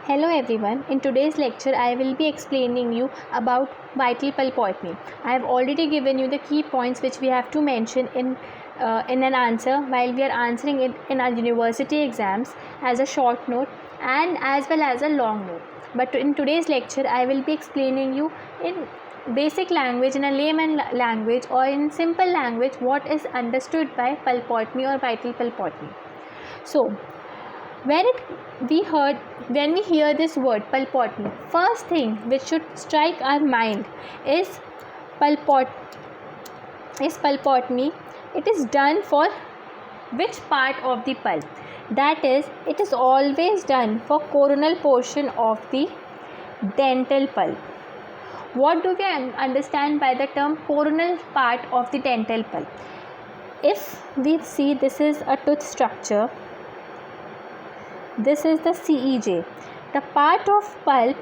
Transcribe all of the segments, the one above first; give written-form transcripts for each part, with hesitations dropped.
Hello everyone, in today's lecture I will be explaining you about vital pulpotomy. I have already given you the key points which we have to mention in an answer while we are answering it in our university exams as a short note and as well as a long note. But in today's lecture I will be explaining you in basic language, in a layman language or in simple language, what is understood by pulpotomy or vital pulpotomy. So when we hear this word pulpotomy, first thing which should strike our mind is pulpotomy. It is done for which part of the pulp? That is, it is always done for coronal portion of the dental pulp. What do we understand by the term coronal part of the dental pulp? If we see, this is a tooth structure. This is the CEJ. The part of pulp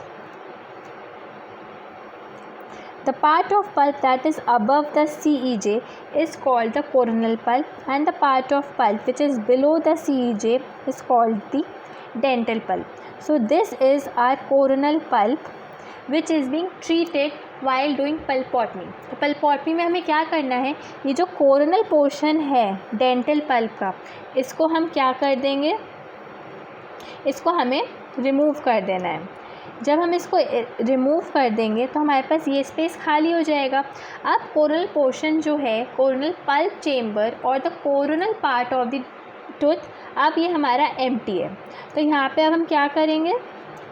that is above the CEJ is called the coronal pulp, and the part of pulp which is below the CEJ is called the dental pulp. So this is our coronal pulp which is being treated while doing pulpotomy. तो pulpotomy में हमें क्या करना है, ये जो coronal portion है dental pulp का, इसको हम क्या कर देंगे, इसको हमें रिमूव कर देना है. जब हम इसको रिमूव कर देंगे तो हमारे पास ये स्पेस खाली हो जाएगा. अब कोरोनल पोर्शन जो है, कोरोनल पल्प चेम्बर और the coronal part of the tooth, अब ये हमारा एम्प्टी है. तो यहाँ पे अब हम क्या करेंगे,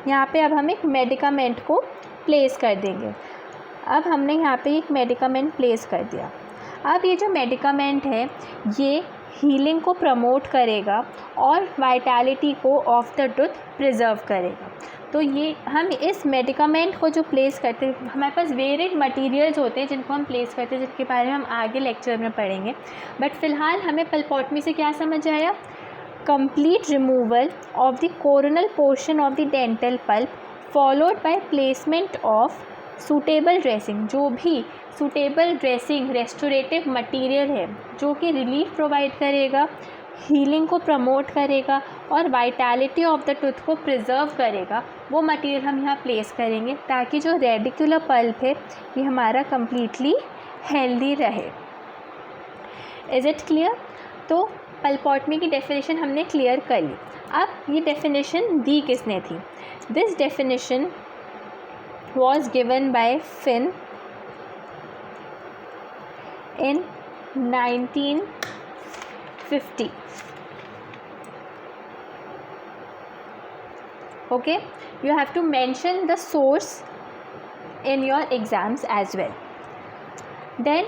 यहाँ पे अब हम एक मेडिकामेंट को प्लेस कर देंगे. अब हमने यहाँ पे एक मेडिकामेंट प्लेस कर दिया. अब ये जो मेडिकामेंट है ये हीलिंग को प्रमोट करेगा और वाइटैलिटी को ऑफ द टूथ प्रिजर्व करेगा. तो ये हम इस मेडिकामेंट को जो प्लेस करते हैं, हमारे पास वेरिएड मटेरियल्स होते हैं जिनको हम प्लेस करते हैं, जिनके बारे में हम आगे लेक्चर में पढ़ेंगे. बट फ़िलहाल हमें पल्पोटमी से क्या समझ आया, complete removal of the coronal portion of the dental pulp followed by placement of suitable dressing. जो भी सूटेबल ड्रेसिंग रेस्टोरेटिव मटेरियल है जो कि रिलीफ प्रोवाइड करेगा, हीलिंग को प्रमोट करेगा और वाइटैलिटी ऑफ द टूथ को प्रिजर्व करेगा, वो मटेरियल हम यहाँ प्लेस करेंगे ताकि जो रेडिकुलर पल्प है ये हमारा कम्प्लीटली हेल्दी रहे. Is it clear? तो पल्पोटमी की डेफिनेशन हमने क्लियर कर ली. अब ये डेफिनेशन दी किसने थी? This definition was given by Finn in 1950. Okay, you have to mention the source in your exams as well. Then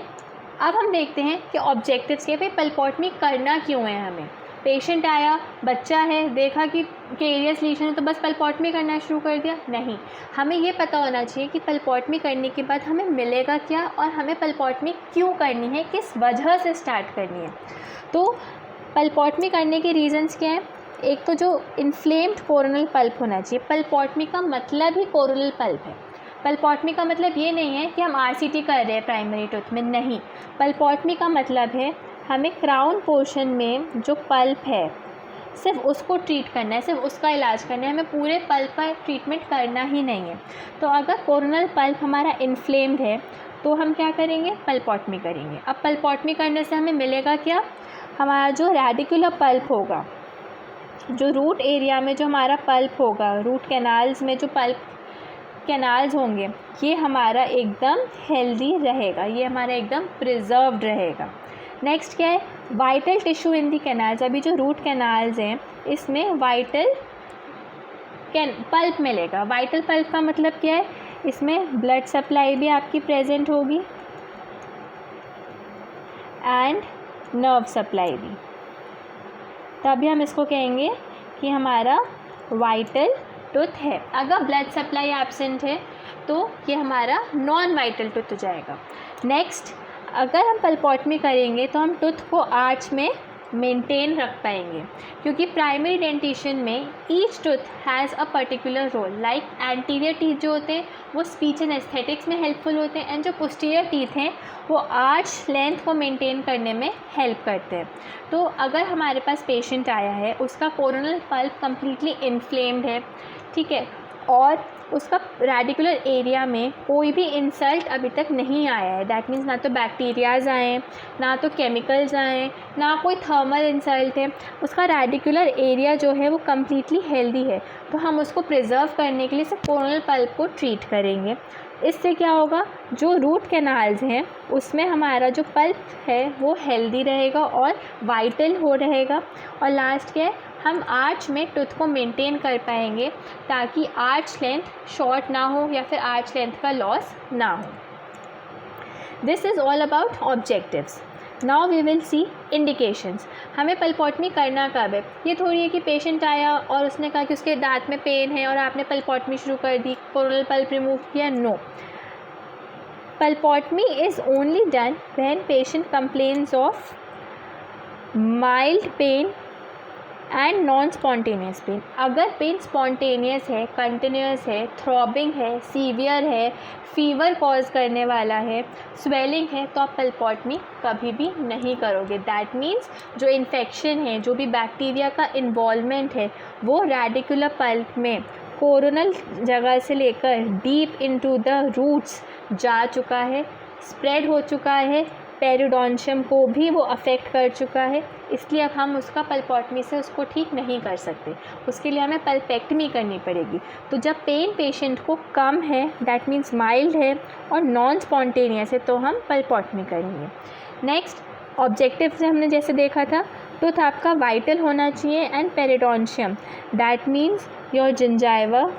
अब हम देखते हैं कि ऑब्जेक्टिव्स के पे पल्पोटमी करना क्यों है. हमें पेशेंट आया, बच्चा है, देखा कि केरियस लीशन है तो बस पल्पोटमी करना शुरू कर दिया? नहीं, हमें ये पता होना चाहिए कि पल्पोटमी करने के बाद हमें मिलेगा क्या और हमें पल्पोटमी क्यों करनी है, किस वजह से स्टार्ट करनी है. तो पल्पोटमी करने के रीज़न्स क्या हैं? एक तो जो इन्फ्लेम्ड कोरोनल पल्प होना चाहिए. पल्पोटमी का मतलब ही कोरोनल पल्प है. पल्पोटमी का मतलब ये नहीं है कि हम RCT कर रहे हैं प्राइमरी टूथ में, नहीं. पल्पोटमी का मतलब है हमें क्राउन पोर्शन में जो पल्प है सिर्फ उसको ट्रीट करना है, सिर्फ उसका इलाज करना है, हमें पूरे पल्प का ट्रीटमेंट करना ही नहीं है. तो अगर कोरोनल पल्प हमारा इन्फ्लेम्ड है तो हम क्या करेंगे, पल्पोटमी करेंगे. अब पल्पोटमी करने से हमें मिलेगा क्या, हमारा जो रेडिकुलर पल्प होगा, जो रूट एरिया में जो हमारा पल्प होगा, रूट कैनाल्स में जो पल्प कैनाल्स होंगे, ये हमारा एकदम हेल्दी रहेगा, ये हमारा एकदम प्रिजर्व्ड रहेगा. नेक्स्ट क्या है, vital tissue in the canals. अभी जो रूट कैनाल्स हैं इसमें वाइटल पल्प मिलेगा. वाइटल पल्प का मतलब क्या है, इसमें ब्लड सप्लाई भी आपकी प्रेजेंट होगी एंड नर्व सप्लाई भी. तभी हम इसको कहेंगे कि हमारा वाइटल टूथ है. अगर ब्लड सप्लाई एब्सेंट है तो ये हमारा नॉन वाइटल टूथ हो जाएगा. नेक्स्ट, अगर हम पल्पोटमी करेंगे तो हम टूथ को आर्च में मेंटेन रख पाएंगे, क्योंकि प्राइमरी डेंटिशन में each tooth has a particular role. Like anterior teeth जो होते हैं वो स्पीच एंड एस्थेटिक्स में हेल्पफुल होते हैं, एंड जो पोस्टीरियर टीथ हैं वो आर्च लेंथ को मेंटेन करने में हेल्प करते हैं. तो अगर हमारे पास पेशेंट आया है, उसका कोरोनल पल्प कम्प्लीटली इन्फ्लेम्ड है, ठीक है, और उसका रेडिकुलर एरिया में कोई भी इंसल्ट अभी तक नहीं आया है। दैट मीन्स ना तो बैक्टीरियाज आए हैं, ना तो केमिकल्स आए हैं, ना कोई थर्मल इंसल्ट है। उसका रेडिकुलर एरिया जो है वो कम्प्लीटली हेल्दी है। तो हम उसको प्रिजर्व करने के लिए सिर्फ कोरोनल पल्प को ट्रीट करेंगे। इससे क्या होगा, जो रूट कैनाल्स हैं उसमें हमारा जो पल्प है वो हेल्दी रहेगा और वाइटल हो रहेगा। और लास्ट क्या है, हम आर्च में टूथ को मेंटेन कर पाएंगे ताकि आर्च लेंथ शॉर्ट ना हो या फिर आर्च लेंथ का लॉस ना हो। This is all about objectives. Now we will see indications. हमें पल्पोटमी करना कब है। ये थोड़ी है कि पेशेंट आया और उसने कहा कि उसके दांत में पेन है और आपने पल्पोटमी शुरू कर दी, कोरोनल पल्प रिमूव किया। No, pulpotomy is only done when patient complains of mild pain and non spontaneous pain. अगर पेन स्पॉन्टेनियस है, कंटिन्यूस है, थ्रॉबिंग है, सीवियर है, फीवर कॉज करने वाला है, स्वेलिंग है, तो आप पल्पोटमी कभी भी नहीं करोगे। दैट मीन्स जो इन्फेक्शन है, जो भी बैक्टीरिया का इन्वॉल्वमेंट है वो रेडिकुलर पल्प में कोरोनल जगह से लेकर डीप इनटू द रूट्स जा चुका है, स्प्रेड हो चुका है, पेरिडोन्शियम को भी वो अफेक्ट कर चुका है। इसलिए अब हम उसका पल्पोटमी से उसको ठीक नहीं कर सकते, उसके लिए हमें पल्पेक्टमी करनी पड़ेगी। तो जब पेन पेशेंट को कम है, दैट मीन्स माइल्ड है और नॉन स्पॉन्टेनियस है, तो हम पल्पोटमी करेंगे। नेक्स्ट ऑब्जेक्टिव से हमने जैसे देखा था, टूथ आपका वाइटल होना चाहिए and periodontium, that means your gingiva,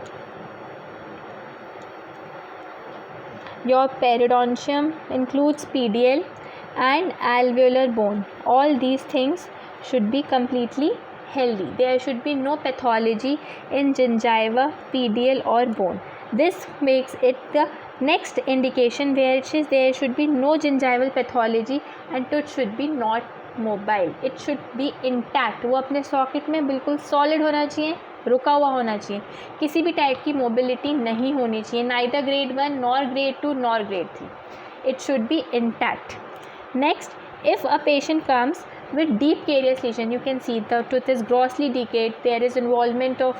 your periodontium includes PDL and alveolar bone. All these things should be completely healthy. There should be no pathology in gingiva, PDL or bone. This makes it the next indication where it is there should be no gingival pathology and tooth should be not mobile. It should be intact. वो अपने socket में बिल्कुल solid होना चाहिए, रुका हुआ होना चाहिए, किसी भी टाइप की मोबिलिटी नहीं होनी चाहिए, neither grade 1 nor grade 2 nor grade 3. It should B intact. Next, if a patient comes with deep carious lesion, you can see the tooth is grossly decayed, there is involvement of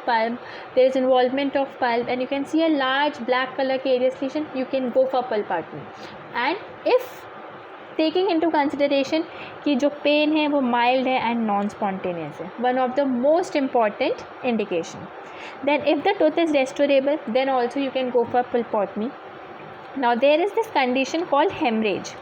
pulp, and you can see a large black color carious lesion, you can go for pulpotomy. And if taking into consideration कि जो pen है वो mild है and non spontaneous है, one of the most important indication. Then if the tooth is restorable, then also you can go for pulpotomy. Now there is this condition called hemorrhage.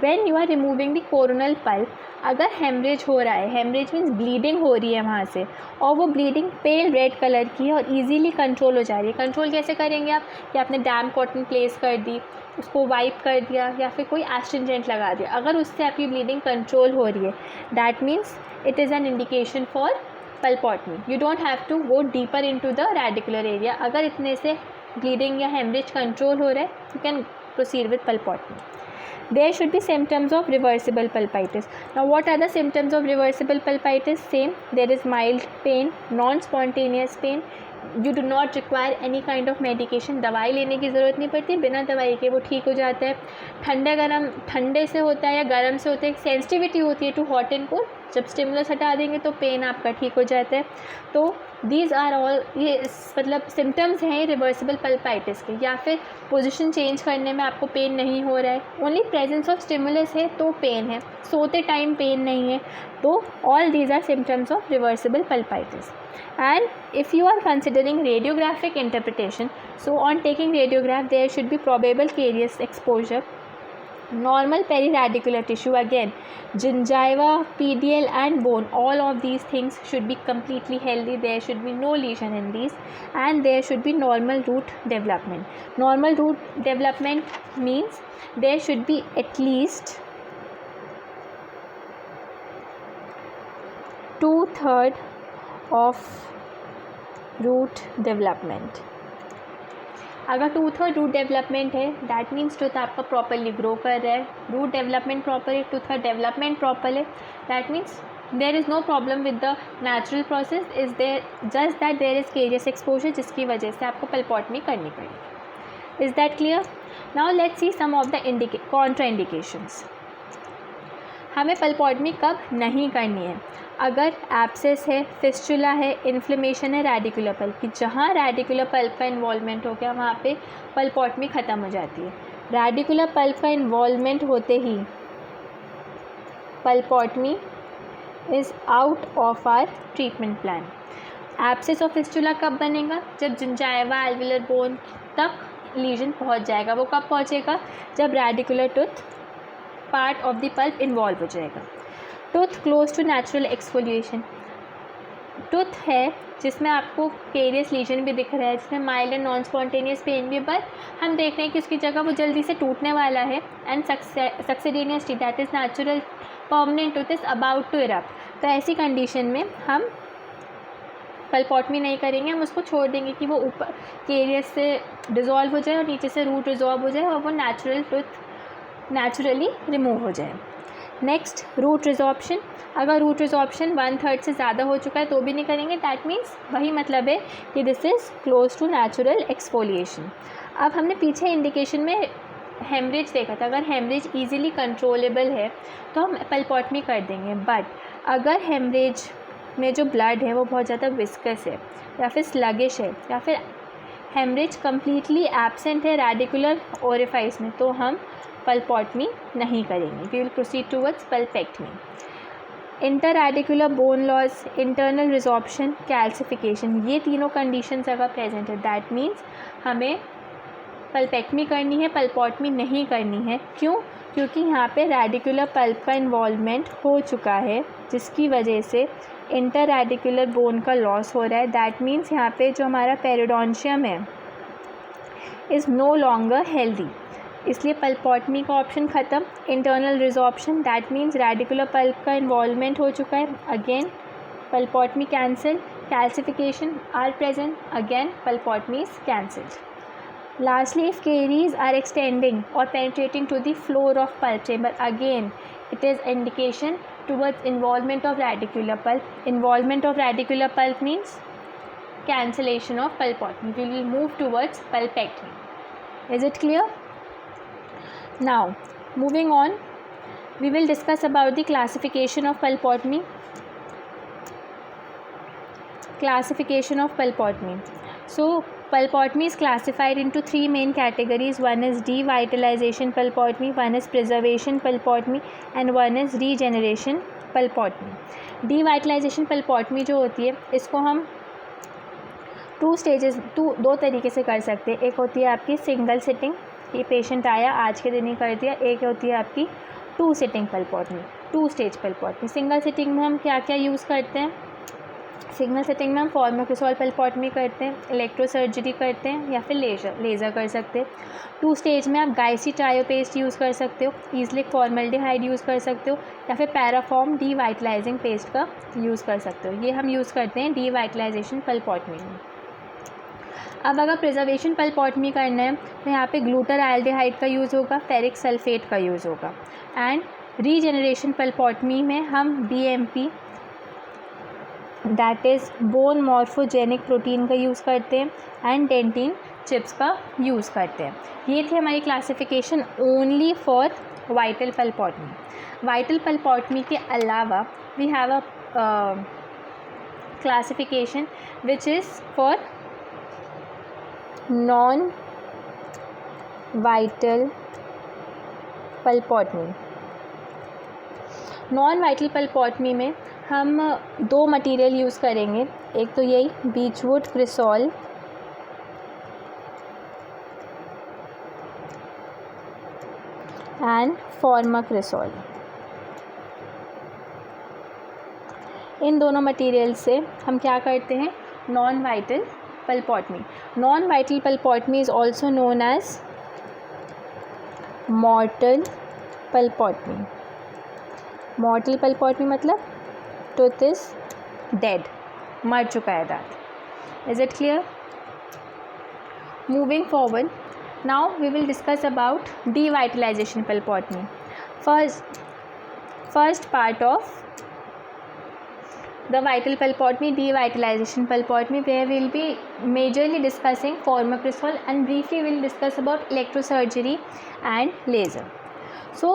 When you are removing the coronal pulp, अगर haemorrhage हो रहा है, haemorrhage means bleeding हो रही है वहाँ से, और वो ब्लीडिंग पेल रेड कलर की है और इजीली कंट्रोल हो जा रही है. कंट्रोल कैसे करेंगे आप, कि आपने डैम कॉटन प्लेस कर दी, उसको वाइप कर दिया या फिर कोई एस्ट्रिंजेंट लगा दिया, अगर उससे आपकी ब्लीडिंग कंट्रोल हो रही है, that means it is an indication for pulpotomy. You don't have to go deeper into the radicular area. अगर इतने से ब्लीडिंग या हेमरेज कंट्रोल हो रहा है, you can proceed with pulpotomy. There should be symptoms of reversible pulpitis. Now what are the symptoms of reversible pulpitis? Same, there is mild pain, non-spontaneous pain. You do not require any kind of medication. दवाई लेने की ज़रूरत नहीं पड़ती, बिना दवाई के वो ठीक हो जाता है. ठंडे से होता है या गर्म से होता है, एक सेंसिटिविटी होती है टू हॉट एंड कोल्ड. जब स्टिमुलस हटा देंगे तो पेन आपका ठीक हो जाता है. तो दीज आर ऑल, ये मतलब सिम्टम्स हैं रिवर्सिबल पल्पाइटिस के. या फिर पोजीशन चेंज करने में आपको पेन नहीं हो रहा है, ओनली प्रेजेंस ऑफ स्टिमुलस है तो पेन है, सोते टाइम पेन नहीं है. तो all these are symptoms of reversible pulpitis. And if you are considering radiographic interpretation, so on taking radiograph there should be probable caries exposure, normal periradicular tissue, again gingiva, PDL and bone, all of these things should be completely healthy. There should be no lesion in these, and there should be normal root development. Normal root development means there should be at least 2/3 of root development. अगर 2/3 root development है, that means tooth आपका properly grow कर रहा है. Root development proper है, tooth का development proper है, that means there is no problem with the natural process. Is there just that there is carious exposure, जिसकी वजह से आपको पल्पोटमी करनी पड़ेगी. Is that clear? Now let's see some of the contraindications. हमें pulpotomy कब नहीं करनी है? अगर एब्सेस है, फिस्चुला है, इन्फ्लेमेशन है रेडिकुलर पल्प की, जहाँ रेडिकुलर पल्प का इन्वॉल्वमेंट हो गया वहाँ पे पल्पोटमी ख़त्म हो जाती है। रेडिकुलर पल्प का इन्वॉल्वमेंट होते ही pulpotomy is out of our treatment plan. Abscess और फिस्चुला कब बनेगा? जब जिंजाइवा एल्विलर बोन तक लीजन पहुंच जाएगा। वो कब पहुंचेगा? जब radicular tooth part of the pulp involve हो जाएगा। Tooth close to natural exfoliation, tooth है जिसमें आपको केरियस लीजन भी दिख रहा है, जिसमें mild and non spontaneous pain भी, पर हम देख रहे हैं कि उसकी जगह वो जल्दी से टूटने वाला है। And succedaneously that is natural permanent tooth is about to erupt. तो ऐसी कंडीशन में हम पल्पोटमी नहीं करेंगे, हम उसको छोड़ देंगे कि वो ऊपर केरियस से डिज़ोल्व हो जाए और नीचे से रूट रिजॉल्व हो जाए और वो नेचुरल टूथ नेचुरली रिमूव हो जाए। Next, root resorption. अगर रूट रिजॉर्प्शन 1/3 से ज़्यादा हो चुका है तो भी नहीं करेंगे। दैट मीन्स वही मतलब है कि this is close to natural exfoliation. अब हमने पीछे इंडिकेशन में हेमरेज देखा था। अगर हेमरेज ईजिली कंट्रोलेबल है तो हम पल्पोटमी कर देंगे, बट अगर हेमरेज में जो ब्लड है वो बहुत ज़्यादा विस्कस है या फिर स्लगिश है या फिर हेमरेज कम्प्लीटली एब्सेंट है रेडिकुलर ओरिफाइस में, तो हम पल्पोटमी नहीं करेंगे। We will proceed towards pulpectomy. Interradicular bone loss, internal resorption, calcification, ये तीनों कंडीशंस अगर प्रेजेंट है दैट मीन्स हमें पल्पेक्टमी करनी है, पल्पोटमी नहीं करनी है। क्यों? क्योंकि यहाँ पे रेडिकुलर पल्प का इन्वॉल्वमेंट हो चुका है जिसकी वजह से इंटररेडिकुलर बोन का लॉस हो रहा है। दैट मीन्स यहाँ पे जो हमारा पेरिडोन्शियम है इज़ नो लॉन्गर हेल्दी, इसलिए पल्पोटमी का ऑप्शन ख़त्म। Internal resorption, that means radicular pulp का इन्वॉल्वमेंट हो चुका है, again pulpotomy cancel. Calcification are present, again pulpotomy is cancelled. Lastly, if caries are extending or penetrating to the floor of pulp chamber, again it is indication towards involvement of radicular pulp. Involvement of radicular pulp means cancellation of pulpotomy. We will move towards pulpectomy. Is it clear? Now, moving on, we will discuss about the classification of pulpotomy. Classification of pulpotomy. So, pulpotomy is classified into three main categories. One is devitalization pulpotomy, one is preservation pulpotomy, and one is regeneration pulpotomy. Devitalization pulpotomy जो होती है इसको हम दो तरीके से कर सकते हैं। एक होती है आपकी सिंगल सिटिंग, ये पेशेंट आया आज के दिन ही कर दिया। एक होती है आपकी 2 सिटिंग पल्पोटमी, 2 स्टेज पल्पोटमी। सिंगल सिटिंग में हम क्या क्या यूज़ करते हैं? सिंगल सेटिंग में हम फॉर्मोक्रिसोल पल्पोटमी करते हैं, इलेक्ट्रो सर्जरी करते हैं या फिर लेज़र कर सकते हैं। 2 स्टेज में आप गाइसिटायो पेस्ट यूज़ कर सकते हो, ईजलिक फॉर्मल्डिहाइड यूज़ कर सकते हो या फिर पैराफॉर्म डीवाइटलाइजिंग पेस्ट का यूज़ कर सकते हो। ये हम यूज़ करते हैं डीवाइटलाइजेशन पल्पोटमी में। अब अगर प्रिजर्वेशन पल्पोटमी करना है तो यहाँ पे ग्लूटाराल्डिहाइड का यूज़ होगा, फेरिक सल्फेट का यूज़ होगा। एंड रीजेनरेशन पल्पोटमी में हम BMP that is bone morphogenic protein का यूज़ करते हैं एंड डेंटिन चिप्स का यूज़ करते हैं। ये थी हमारी classification only for vital pulpotomy. Vital pulpotomy के अलावा we have a classification which is for non vital pulpotomy. Non vital pulpotomy में हम 2 मटेरियल यूज़ करेंगे। एक तो यही बीचवुड क्रिसोल एंड फॉर्माक्रिसोल। इन दोनों मटेरियल से हम क्या करते हैं? Non vital pulpotomy. Non vital pulpotomy is also known as mortal pulpotomy. Mortal pulpotomy मतलब टूथ इज डेड, मर चुका है दांत। Is it clear? Moving forward, now we will discuss about devitalization pulpotomy. First part of the vital pulpotomy, devitalization pulpotomy, where we will be majorly discussing formocrisol and briefly we will discuss about electrosurgery and laser. So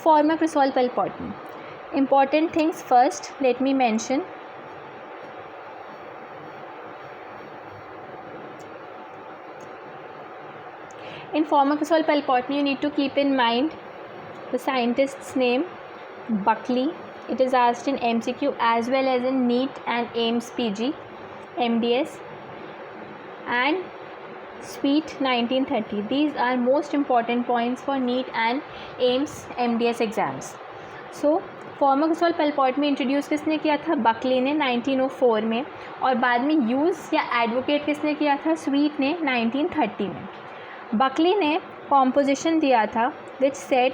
formocrisol pulpotomy. Important things first, let me mention. In formicosol pulpotany, you need to keep in mind the scientist's name, Buckley. It is asked in MCQ as well as in NEET and AIMS PG, MDS, and Sweet 1930. These are most important points for NEET and AIMS MDS exams. So formicosol pulpotany में introduce किसने किया था? Buckley ने 1904 में, और बाद में use या एडवोकेट किसने किया था? स्वीट ने 1930 में. बकली ने कॉम्पोजिशन दिया था विच सेड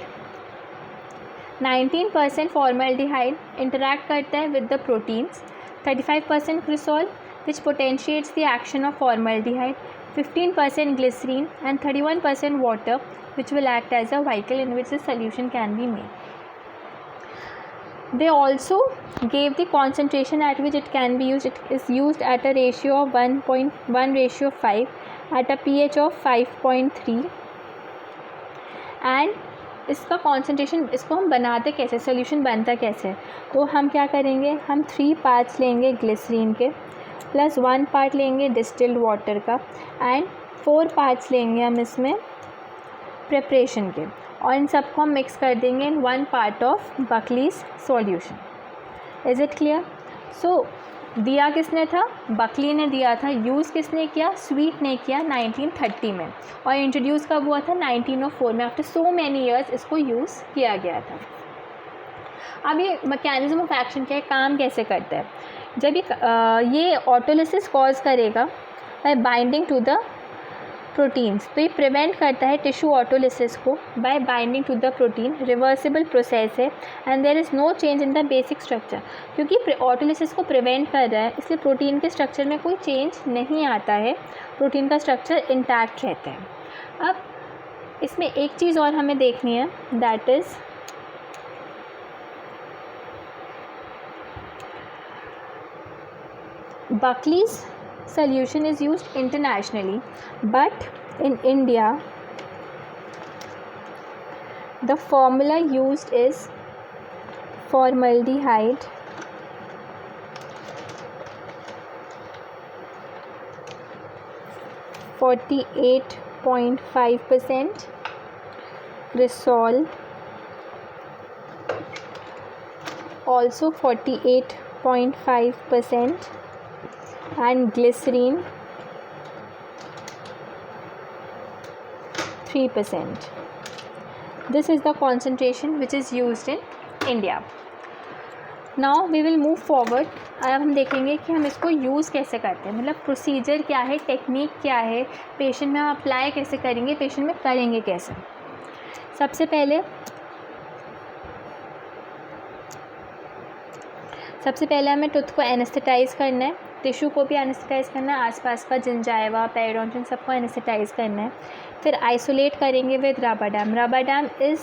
19% फॉर्मल्डिहाइड इंटरैक्ट करता है with the proteins, 35% cresol which potentiates the action of formaldehyde, 15% glycerine and 31% water which will act as a vehicle in which the solution can be made. They also gave the concentration at which it can be used. It is used at a ratio of 1:5 at a pH of 5.3 and इसका concentration, इसको हम बनाते कैसे, solution बनता कैसे? तो हम क्या करेंगे, हम 3 पार्ट्स लेंगे ग्लिसरीन के प्लस 1 पार्ट लेंगे डिस्टिल्ड वाटर का एंड 4 पार्ट्स लेंगे हम इसमें प्रिपरेशन के, और इन सबको हम मिक्स कर देंगे in 1 part of Buckley's solution. Is it clear? So दिया किसने था? बकली ने दिया था. यूज़ किसने किया? स्वीट ने किया 1930 में, और इंट्रोड्यूस कब हुआ था? 1904 में. आफ्टर सो मैनी ईयर्स इसको यूज़ किया गया था. अब ये मैकेनिज्म ऑफ एक्शन क्या है, काम कैसे करता है? जब ये ऑटोलिसिस कॉज करेगा by binding to the proteins, तो ये प्रिवेंट करता है टिश्यू ऑटोलिसिस को by binding to the protein. Reversible process है and there is no change in the basic structure. क्योंकि ऑटोलिसिस को प्रिवेंट कर रहा है इसलिए प्रोटीन के स्ट्रक्चर में कोई चेंज नहीं आता है, प्रोटीन का स्ट्रक्चर इंटैक्ट रहता है. अब इसमें एक चीज़ और हमें देखनी है, that is Buckley's solution is used internationally, but in India the formula used is formaldehyde, 48.5%, cresol also 48.5%, and glycerine 3%. This is the concentration which is used in India. Now we will move forward. अब हम देखेंगे कि हम इसको use कैसे करते हैं, मतलब प्रोसीजर क्या है, टेक्निक क्या है, पेशेंट में हम अप्लाई कैसे करेंगे, पेशेंट में करेंगे कैसे. सबसे पहले हमें टूथ को एनेस्थेटाइज करना है, टिश्यू को भी एनेस्थेटाइज करना है, आसपास का जिंजाइवा, पेरिडोन्टिन सबको एनेस्थेटाइज करना है. फिर आइसोलेट करेंगे with rubber dam. Rubber dam is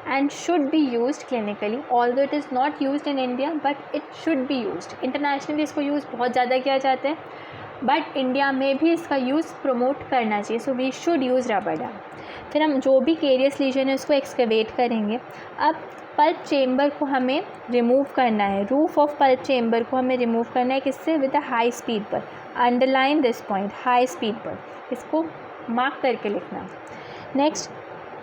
and should be used clinically, although it is not used in India but it should be used. Internationally इसको यूज़ बहुत ज़्यादा किया जाता है बट इंडिया में भी इसका यूज़ प्रमोट करना चाहिए, सो वी शुड यूज़ राबाडाम. फिर हम जो भी केरियस लीजन है उसको एक्सकवेट करेंगे. अब पल्प चेम्बर को हमें रिमूव करना है, रूफ ऑफ पल्प चेम्बर को हमें रिमूव करना है. किससे? विद अ हाई स्पीड पर. Underline this point, high speed पर, इसको मार्क करके लिखना. Next,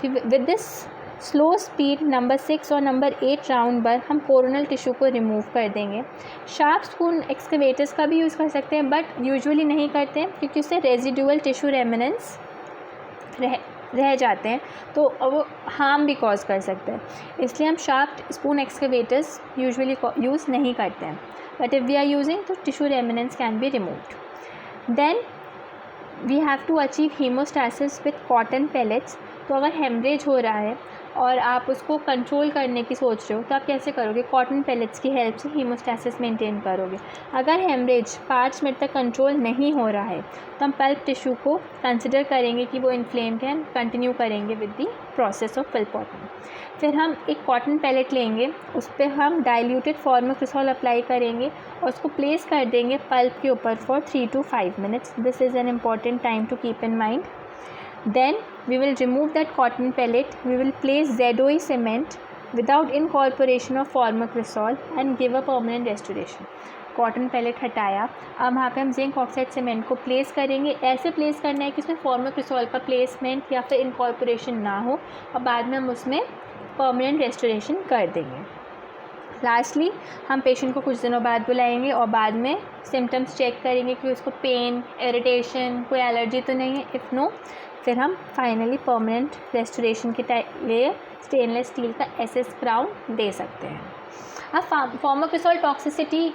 with this slow speed number 6 और नंबर 8 राउंड पर हम कोरोनल टिश्यू को रिमूव कर देंगे. शार्प स्पून एक्सकवेटर्स का भी यूज़ कर सकते हैं बट यूजुअली नहीं करते हैं क्योंकि उससे रेजिडुअल टिश्यू रेमिनेंस रह जाते हैं तो वो हार्म भी कॉज कर सकते हैं, इसलिए हम sharp spoon excavators usually use नहीं करते हैं. But if we are using तो tissue remnants can be removed. Then we have to achieve haemostasis with cotton pellets. तो अगर हेमरेज हो रहा है और आप उसको कंट्रोल करने की सोच रहे हो तो आप कैसे करोगे? कॉटन पेलेट्स की हेल्प से हीमोस्टैसिस मेंटेन करोगे. अगर हेमरेज 5 मिनट तक कंट्रोल नहीं हो रहा है तो हम पल्प टिश्यू को कंसिडर करेंगे कि वो इन्फ्लेम्ड है, कंटिन्यू करेंगे विद द प्रोसेस ऑफ पल्पोटमी. फिर हम एक कॉटन पैलेट लेंगे, उस पर हम डाइल्यूटेड फॉर्मिक्रिसॉल अप्लाई करेंगे और उसको प्लेस कर देंगे पल्प के ऊपर for 3 to 5 minutes. This is an important time to keep in mind. Then we will remove that cotton pellet. We will place ZOE cement without incorporation of formocresol and give a permanent restoration. Cotton pellet हटाया, अब वहाँ पे हम zinc oxide cement को place करेंगे। ऐसे place करना है कि उसमें फॉर्मोक्रिसॉल का प्लेसमेंट या फिर इनकॉर्पोरेशन ना हो, और बाद में हम उसमें परमानेंट रेस्टोरेशन कर देंगे। लास्टली हम पेशेंट को कुछ दिनों बाद बुलाएंगे और बाद में सिम्टम्स चेक करेंगे कि उसको पेन, इरिटेशन, कोई एलर्जी तो नहीं है। इफ़ नो, फिर हम फाइनली परमानेंट रेस्टोरेशन के लिए स्टेनलेस स्टील का SS क्राउन दे सकते हैं। अब फॉर्मोक्रिसॉल टॉक्सिसिटी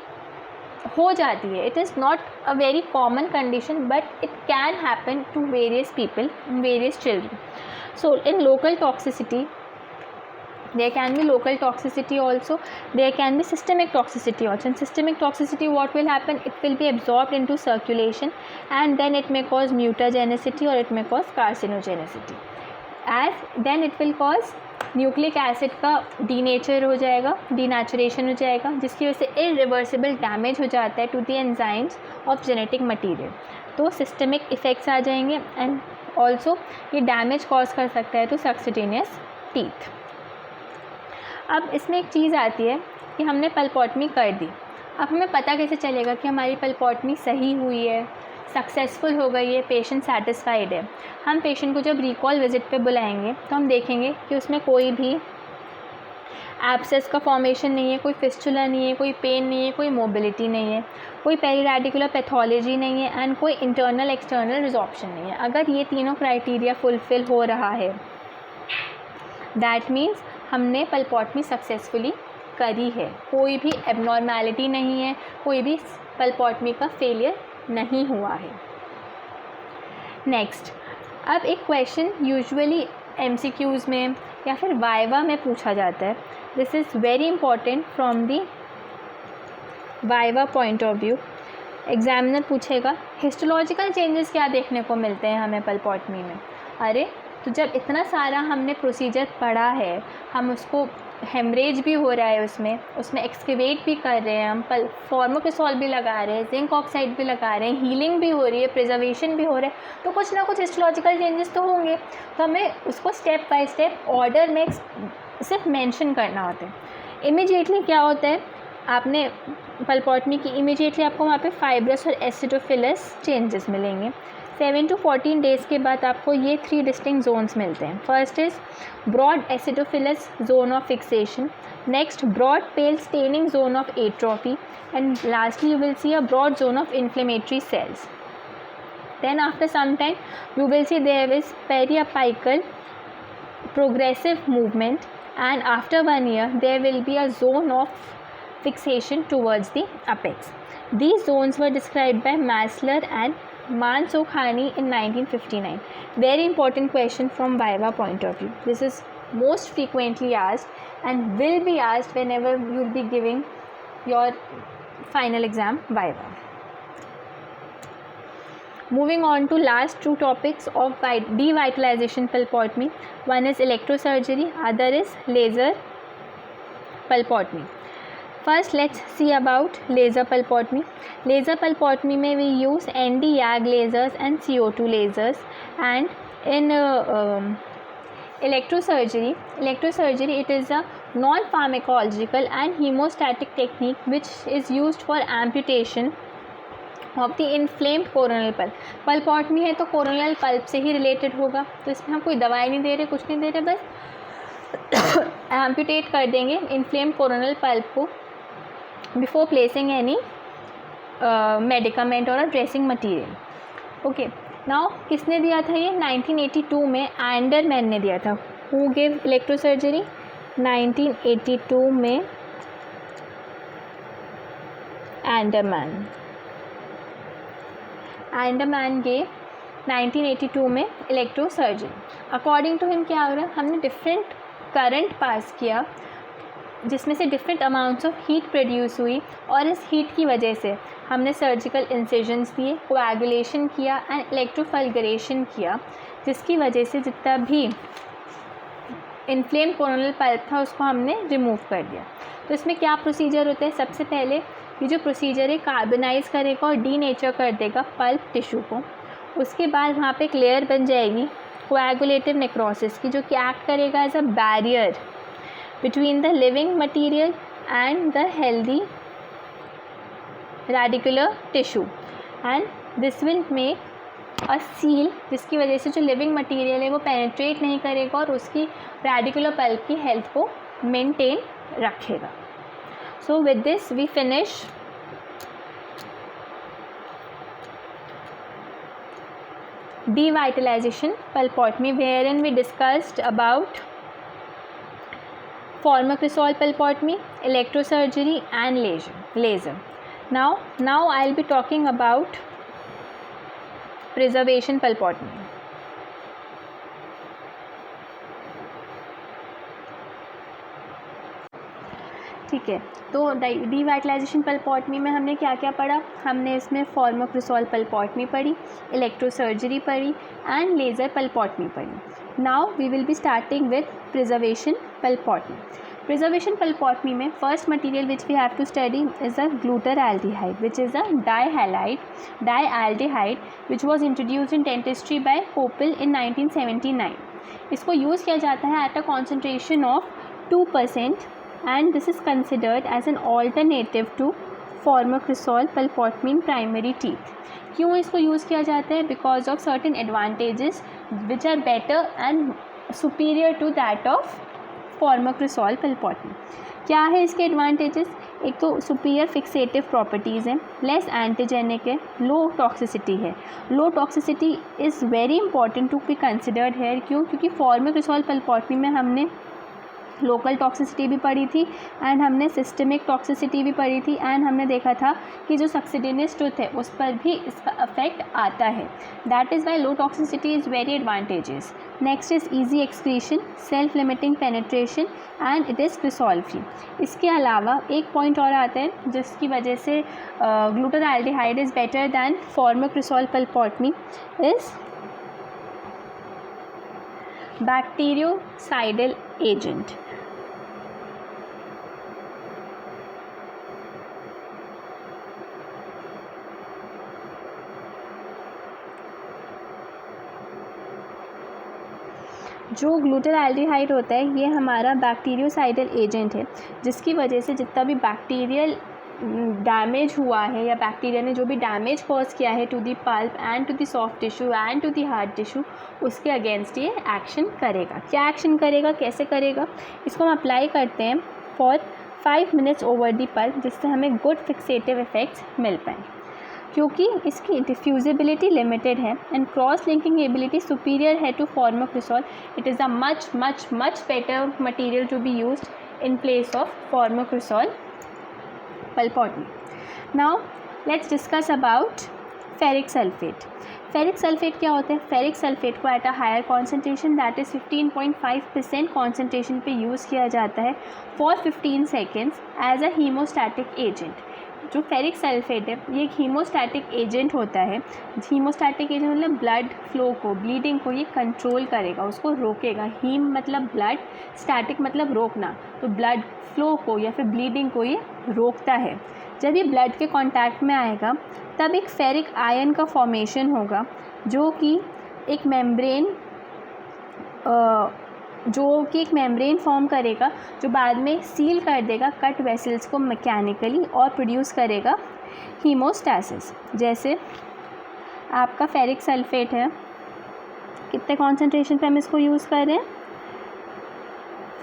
हो जाती है, it is not a very common condition but it can happen to various people in various children. So in local toxicity there can be local toxicity also, there can be systemic toxicity also. In systemic toxicity what will happen, it will be absorbed into circulation and then it may cause mutagenicity or it may cause carcinogenicity, as then it will cause nucleic acid का denature हो जाएगा, denaturation हो जाएगा, जिसकी वजह से irreversible damage हो जाता है to the enzymes of genetic material. तो सिस्टमिक इफ़ेक्ट्स आ जाएंगे एंड ऑल्सो ये डैमेज कॉज कर सकता है टू सक्सिटेनियस टीथ। अब इसमें एक चीज़ आती है कि हमने पल्पोटमी कर दी, अब हमें पता कैसे चलेगा कि हमारी पल्पोटमी सही हुई है, सक्सेसफुल हो गई है, पेशेंट सेटिस्फाइड है। हम पेशेंट को जब रिकॉल विज़िट पे बुलाएंगे तो हम देखेंगे कि उसमें कोई भी एब्सेस का फॉर्मेशन नहीं है, कोई फिस्टुला नहीं है, कोई पेन नहीं है, कोई मोबिलिटी नहीं है, कोई पेरीरेडिकुलर पैथोलॉजी नहीं है एंड कोई इंटरनल एक्सटर्नल रिजॉर्प्शन नहीं है। अगर ये तीनों क्राइटेरिया फुलफ़िल हो रहा है, दैट मीन्स हमने पल्पोटमी सक्सेसफुली करी है, कोई भी एबनॉर्मैलिटी नहीं है, कोई भी पल्पोटमी का फेलियर नहीं हुआ है। नेक्स्ट, अब एक क्वेश्चन यूजुअली MCQs में या फिर वाइवा में पूछा जाता है, this is very important from the viva point of view. Examiner पूछेगा हिस्टोलॉजिकल चेंजेस क्या देखने को मिलते हैं हमें पल्पोटमी में। अरे तो जब इतना सारा हमने प्रोसीजर पढ़ा है, हम उसको हेमरेज भी हो रहा है, उसमें एक्सकेवेट भी कर रहे हैं, हम फॉर्मोक्रिसॉल भी लगा रहे हैं, जिंक ऑक्साइड भी लगा रहे हैं, हीलिंग भी हो रही है, प्रिजर्वेशन भी हो रहा है, तो कुछ ना कुछ हिस्टोलॉजिकल चेंजेस तो होंगे। तो हमें उसको स्टेप बाय स्टेप ऑर्डर में सिर्फ मेंशन करना होता है। इमीडिएटली क्या होता है, आपने पल्पोटमी की इमीडिएटली आपको वहाँ पे फाइब्रस और एसिडोफिलस चेंजेस मिलेंगे। 7 to 14 डेज़ के बाद आपको ये 3 डिस्टिंक्ट जोन्स मिलते हैं। First is broad acidophilic zone of fixation, next broad pale staining zone of atrophy and lastly you will see a broad zone of inflammatory cells. Then after some time you will see there is periapical progressive movement and after 1 year there will be a zone of fixation towards the apex. These zones were described by Masler and Mansokhani in 1959. Very important question from Viva point of view. This is most frequently asked and will be asked whenever you will be giving your final exam Viva. Moving on to last 2 topics of devitalization pulpotomy. One is electrosurgery, other is laser pulpotomy. First let's see about laser pulpotomy. Laser pulpotomy में we use ND-YAG lasers and CO2 lasers, and in electrosurgery it is a non-pharmacological and hemostatic technique which is used for amputation of the inflamed coronal pulp. Pulpotomy है तो coronal pulp से ही related होगा, तो इसमें हम कोई दवाई नहीं दे रहे, कुछ नहीं दे रहे, बस एम्पुटेट कर देंगे इन्फ्लेम्ड कोरोनल पल्प को बिफोर प्लेसिंग एनी मेडिकामेंट और ड्रेसिंग मटीरियल। ओके, नाउ किसने दिया था ये? 1982 में एंडरमैन ने दिया था। Who give इलेक्ट्रोसर्जरी? 1982 में एंडरमैन गेव 1982 में इलेक्ट्रोसर्जरी। अकॉर्डिंग टू हिम क्या हो रहा है, हमने डिफरेंट करंट पास किया जिसमें से different amounts of heat produce हुई और इस हीट की वजह से हमने सर्जिकल इंसिजन्स दिए, कोएगुलेशन किया एंड इलेक्ट्रोफल्गरेशन किया, जिसकी वजह से जितना भी इन्फ्लेम्ड कोरोनल पल्प था उसको हमने रिमूव कर दिया। तो इसमें क्या प्रोसीजर होता है? सबसे पहले ये जो प्रोसीजर है कार्बनाइज करेगा और डीनेचर कर देगा पल्प टिश्यू को। उसके बाद वहाँ पे एक लेयर बन जाएगी कोएगुलेटिव नेक्रोसिस की, जो कि एक्ट करेगा as a barrier between the living material and the healthy radicular tissue, and this will make a seal, जिसकी वजह से जो लिविंग मटेरियल है वो पेनिट्रेट नहीं करेगा और उसकी रेडिकुलर पल्प की हेल्थ को मेंटेन रखेगा. So with this we finish devitalization pulpotomy, wherein we discussed about formocresol pulpotomy, electrosurgery and laser. Now I'll be talking about preservation pulpotomy. ठीक है, तो डिवाइटलाइजेशन पल्पोटमी में हमने क्या क्या पढ़ा. हमने इसमें फॉर्मोक्रिसोल पल्पोटमी पढ़ी, इलेक्ट्रोसर्जरी पढ़ी एंड लेज़र पल्पोटमी पढ़ी. Now we will be starting with preservation pulpotomy. Preservation pulpotomy में first material which we have to study is a glutaraldehyde which is a dialdehyde which was introduced in dentistry by Kopel in 1979. इसको use किया जाता है at a concentration of 2%, and this is considered as an alternative to formocresol pulpotomy in primary teeth. क्यों इसको use किया जाता है? Because of certain advantages which are better and superior to that of formocresol pulpotomy. क्या है इसके advantages? एक तो सुपीरियर फिक्सेटिव प्रॉपर्टीज़ हैं, लेस एंटीजेनिक है, लो टॉक्सिसिटी है. Low toxicity is very important to be considered है. क्यों? क्योंकि फॉर्मोक्रिसोल पल्पोटमी में हमने लोकल टॉक्सिसिटी भी पढ़ी थी एंड हमने सिस्टमिक टॉक्सिसिटी भी पढ़ी थी एंड हमने देखा था कि जो सक्सीडियस टूथ है उस पर भी इसका अफेक्ट आता है. That is why low toxicity is very advantages. Next is easy excretion, self limiting penetration and it is cresol free. इसके अलावा एक पॉइंट और आता है जिसकी वजह से glutaraldehyde is better than formocresol pulpotomy is bactericidal agent. जो ग्लूटाराल्डिहाइड होता है ये हमारा बैक्टीरियोसाइडल एजेंट है, जिसकी वजह से जितना भी बैक्टीरियल डैमेज हुआ है या बैक्टीरिया ने जो भी डैमेज कॉज किया है to the pulp and to the soft tissue and to the hard tissue, उसके अगेंस्ट ये एक्शन करेगा. क्या एक्शन करेगा, कैसे करेगा? इसको हम अप्लाई करते हैं for 5 minutes over the pulp, जिससे हमें गुड फिक्सेटिव इफेक्ट्स मिल पाएँ. क्योंकि इसकी डिफ्यूजिबिलिटी लिमिटेड है and cross linking ability superior है to formocresol, it is a much much much better material to be used in place of formocresol pulpotomy. Now let's discuss about ferric sulfate. Ferric sulfate क्या होता है? Ferric sulfate को at a higher concentration that is 15.5% concentration पे use किया जाता है for 15 seconds as a haemostatic agent. जो ferric sulphate है ये एक हीमोस्टैटिक एजेंट होता है. हीमोस्टैटिक एजेंट मतलब ब्लड फ्लो को, ब्लीडिंग को ये कंट्रोल करेगा, उसको रोकेगा. हीम मतलब ब्लड, स्टैटिक मतलब रोकना, तो ब्लड फ्लो को या फिर ब्लीडिंग को ये रोकता है. जब ये ब्लड के कांटेक्ट में आएगा तब एक फेरिक आयन का फॉर्मेशन होगा जो कि एक मेम्ब्रेन फॉर्म करेगा जो बाद में सील कर देगा कट वेसल्स को मैकेनिकली और प्रोड्यूस करेगा हीमोस्टैसिस. जैसे आपका फेरिक सल्फेट है, कितने कॉन्सेंट्रेशन पे हम इसको यूज़ कर रहे हैं?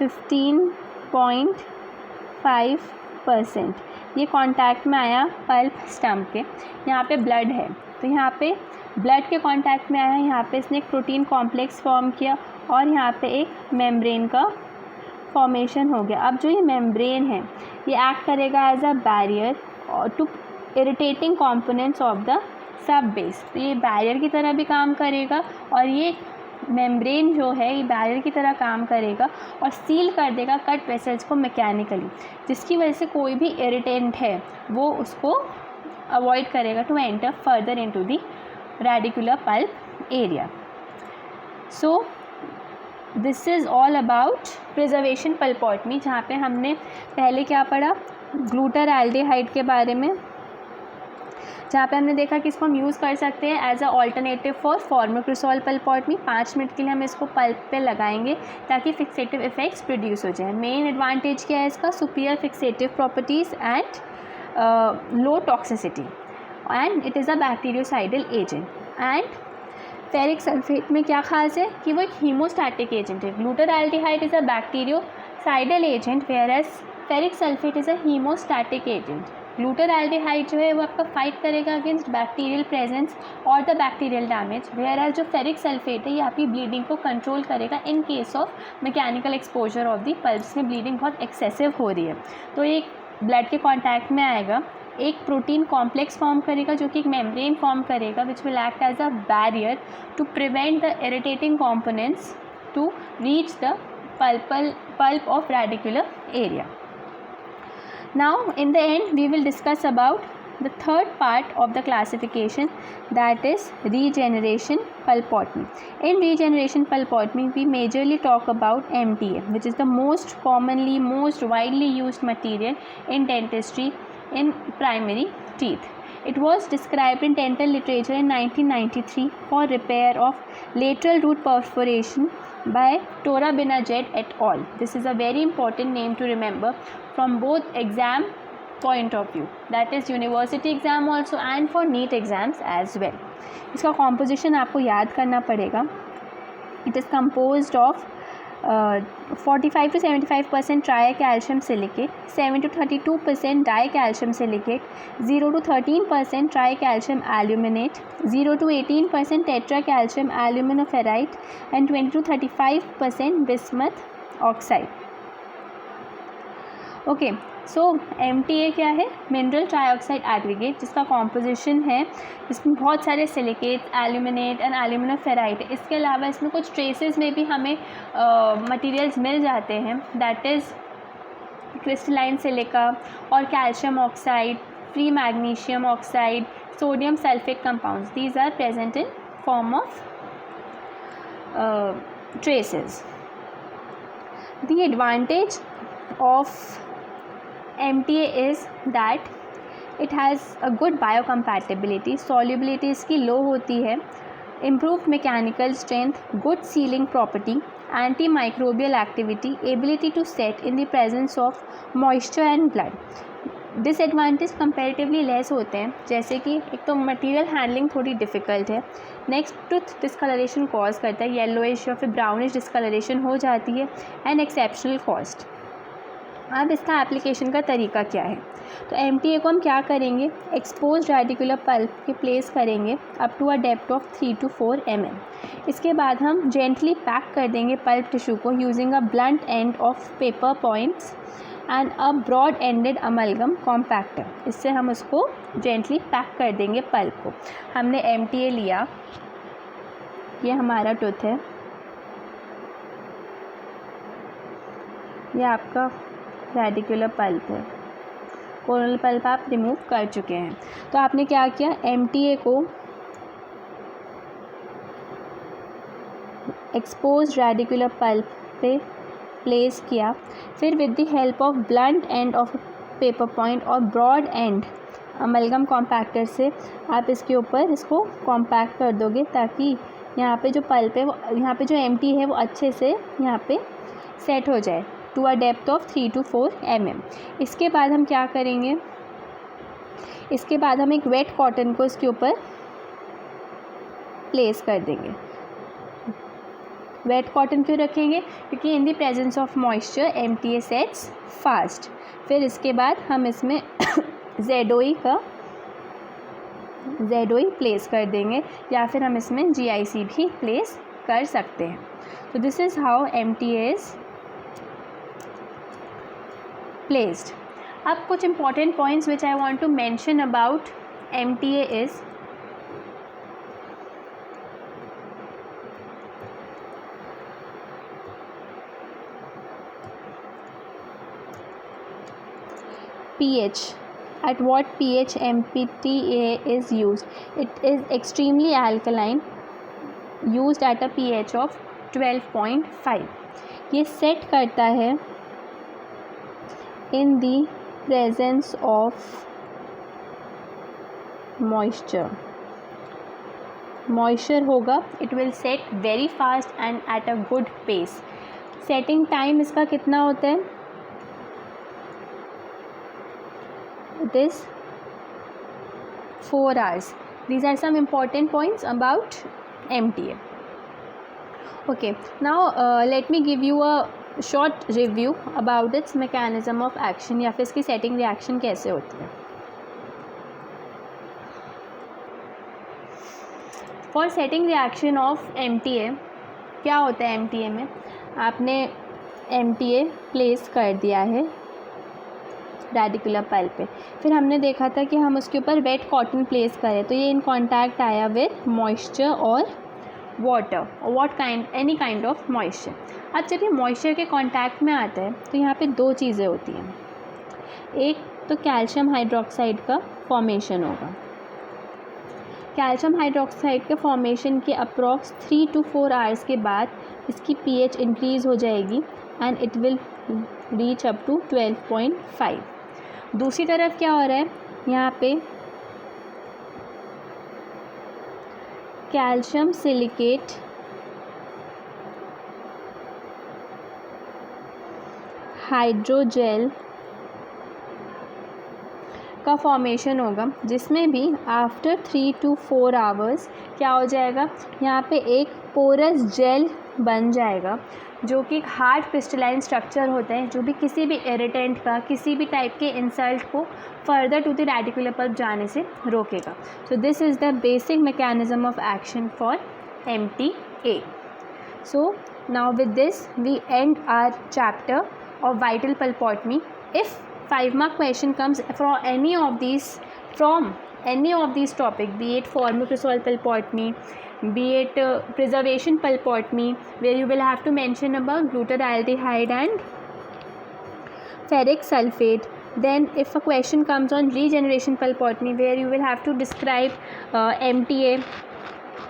15.5%. ये कांटेक्ट में आया पल्प स्टम्प के, यहाँ पे ब्लड है तो यहाँ पे ब्लड के कांटेक्ट में आया, यहाँ पे इसने एक प्रोटीन कॉम्प्लेक्स फॉर्म किया और यहाँ पे एक मेम्ब्रेन का फॉर्मेशन हो गया. अब जो ये मेम्ब्रेन है ये एक्ट करेगा as a barrier to irritating components of the sub base. तो ये बैरियर की तरह भी काम करेगा और ये मेम्ब्रेन जो है ये बैरियर की तरह काम करेगा और सील कर देगा कट वेसल्स को मैकेनिकली, जिसकी वजह से कोई भी इरिटेंट है वो उसको अवॉइड करेगा to enter further into the radicular pulp area. So this is all about preservation pulpotomy, जहाँ पे हमने पहले क्या पढ़ा? ग्लूटाराल्डिहाइड के बारे में. जहाँ पे हमने देखा कि इसको हम यूज़ कर सकते हैं as a alternative for formocresol pulpotomy. 5 minute के लिए हम इसको पल्प पे लगाएंगे ताकि फिक्सेटिव इफेक्ट्स प्रोड्यूस हो जाए। मेन एडवांटेज क्या है इसका? Superior fixative properties and low toxicity, and it is a bactericidal agent. And ferric sulphate में क्या खास है कि वो एक हीमोस्टैटिक एजेंट है। Glutaraldehyde is a bactericidal agent, whereas ferric sulphate is a haemostatic agent. Glutaraldehyde जो है वो आपका फाइट करेगा अगेंस्ट बैक्टीरियल प्रेजेंस और the bacterial damage, whereas जो फेरिक सल्फेट है ये आपकी ब्लीडिंग को कंट्रोल करेगा in case of mechanical exposure of the pulps में ब्लीडिंग बहुत एक्सेसिव हो रही है। तो ये ब्लड के कॉन्टैक्ट में आएगा, एक प्रोटीन कॉम्प्लेक्स फॉर्म करेगा जो कि एक मेम्ब्रेन फॉर्म करेगा which will act as a barrier to prevent the irritating components to reach the pulp of radicular area. Now in the end we will discuss about the third part of the classification, that is regeneration pulpotomy. In regeneration pulpotomy we majorly talk about MTA, which is the most widely used material in dentistry in primary teeth. It was described in dental literature in 1993 for repair of lateral root perforation by Tora Binajed et al. This is a very important name to remember from both exam point of view, that is university exam also and for NEET exams as well. इसका composition आपको याद करना पड़ेगा. It is composed of 45 to 75% tricalcium silicate, 7 to 32% dicalcium silicate, 0 to 13% tricalcium aluminate, 0 to 18% tetracalcium aluminoferrite, and 20 to 35% bismuth oxide. Okay, so MTA क्या है? Mineral trioxide aggregate, जिसका composition है, इसमें बहुत सारे सिलिकेट, एल्यूमिनेट एंड एल्यूमिनोफेराइट है। इसके अलावा इसमें कुछ ट्रेसेस में भी हमें मटेरियल्स मिल जाते हैं, दैट इज़ क्रिस्टलाइन सिलिका और calcium oxide, free magnesium oxide, sodium sulphate compounds, these are present in form of traces. The advantage of MTA is that it has a good biocompatibility, solubility इसकी low होती है, improved mechanical strength, good sealing property, antimicrobial activity, ability to set in the presence of moisture and blood. Disadvantage comparatively less होते हैं, जैसे कि एक तो material handling थोड़ी डिफ़िकल्ट है, नेक्स्ट टूथ डिस्कलरेशन कॉज करता है, येलोइश या फिर ब्राउनिश डिस्कलरेशन हो जाती है, एंड एक्सेप्शनल कॉस्ट। अब इसका एप्लीकेशन का तरीका क्या है? तो MTA को हम क्या करेंगे? एक्सपोज रेडिकुलर पल्प के प्लेस करेंगे up to a depth of 3 to 4 mm। इसके बाद हम जेंटली पैक कर देंगे पल्प टिश्यू को using a blunt end of paper points and a broad ended amalgam compactor. इससे हम उसको जेंटली पैक कर देंगे पल्प को। हमने MTA लिया, ये हमारा टूथ है, ये आपका रेडिकुलर पल्प है, कोरोनल पल्प आप रिमूव कर चुके हैं। तो आपने क्या किया? MTA को एक्सपोज रेडिकुलर पल्प पे प्लेस किया, फिर with the help of blunt end of paper point और ब्रॉड एंड अमलगम कॉम्पैक्टर से आप इसके ऊपर इसको कॉम्पैक्ट कर दोगे, ताकि यहाँ पे जो पल्प है वो, यहाँ पे जो MTA है वो अच्छे से यहाँ पे सेट हो जाए to a depth of 3 to 4 mm। इसके बाद हम क्या करेंगे? इसके बाद हम एक वेट कॉटन को इसके ऊपर प्लेस कर देंगे। वेट कॉटन क्यों रखेंगे? क्योंकि in the presence of moisture MTA sets fast. फिर इसके बाद हम इसमें ZOE प्लेस कर देंगे, या फिर हम इसमें GIC भी प्लेस कर सकते हैं। तो this is how MTA is placed. अब कुछ important points which I want to mention about MTA is pH. At what pH MTA is used? It is extremely alkaline, used at a pH of 12.5. ये set करता है in the presence of moisture होगा, it will set very fast and at a good pace. Setting time इसका कितना होता है? It is 4 hours. These are some important points about MTA. Okay, now let me give you a short review about its mechanism of action या फिर इसकी setting reaction कैसे होती है. For setting reaction of MTA, क्या होता है MTA में? आपने MTA प्लेस कर दिया है रेडिकुलर पल्प पे, फिर हमने देखा था कि हम उसके ऊपर वेट कॉटन प्लेस करें तो ये इन कांटेक्ट आया विद मॉइस्चर और water, any kind of moisture. अब जब ये मॉइस्चर के कांटेक्ट में आता है तो यहाँ पे दो चीज़ें होती हैं. एक तो कैल्शियम हाइड्रोक्साइड का फॉर्मेशन होगा. कैल्शियम हाइड्रोक्साइड के फॉर्मेशन के अप्रॉक्स 3 to 4 hours के बाद इसकी pH इंक्रीज़ हो जाएगी and it will reach up to 12.5. दूसरी तरफ क्या हो रहा है, यहाँ पे कैल्शियम सिलिकेट हाइड्रोजेल का फॉर्मेशन होगा, जिसमें भी आफ्टर 3 to 4 hours क्या हो जाएगा, यहाँ पे एक पोरस जेल बन जाएगा जो कि एक हार्ड क्रिस्टलाइन स्ट्रक्चर होता है जो भी किसी भी इरिटेंट का, किसी भी टाइप के इंसल्ट को further to the radicular pulp जाने से रोकेगा. So this is the basic mechanism of action for MTA. So now with this we end our chapter of vital pulpotomy. If 5 mark question comes from any of these topic, be it formicrystal pulpotomy, be it preservation pulpotomy, where you will have to mention about glutaraldehyde and ferric sulfate. Then if a question comes on regeneration pulpotomy, where you will have to describe MTA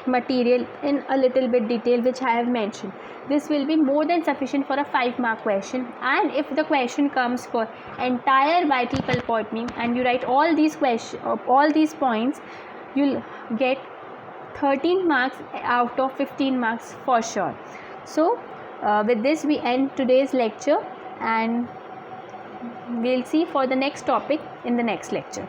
material in a little bit detail which I have mentioned. This will be more than sufficient for a 5 mark question. And if the question comes for entire vital pulpotomy and you write all these points, you'll get 13 marks out of 15 marks for sure. So with this we end today's lecture and we'll see for the next topic in the next lecture.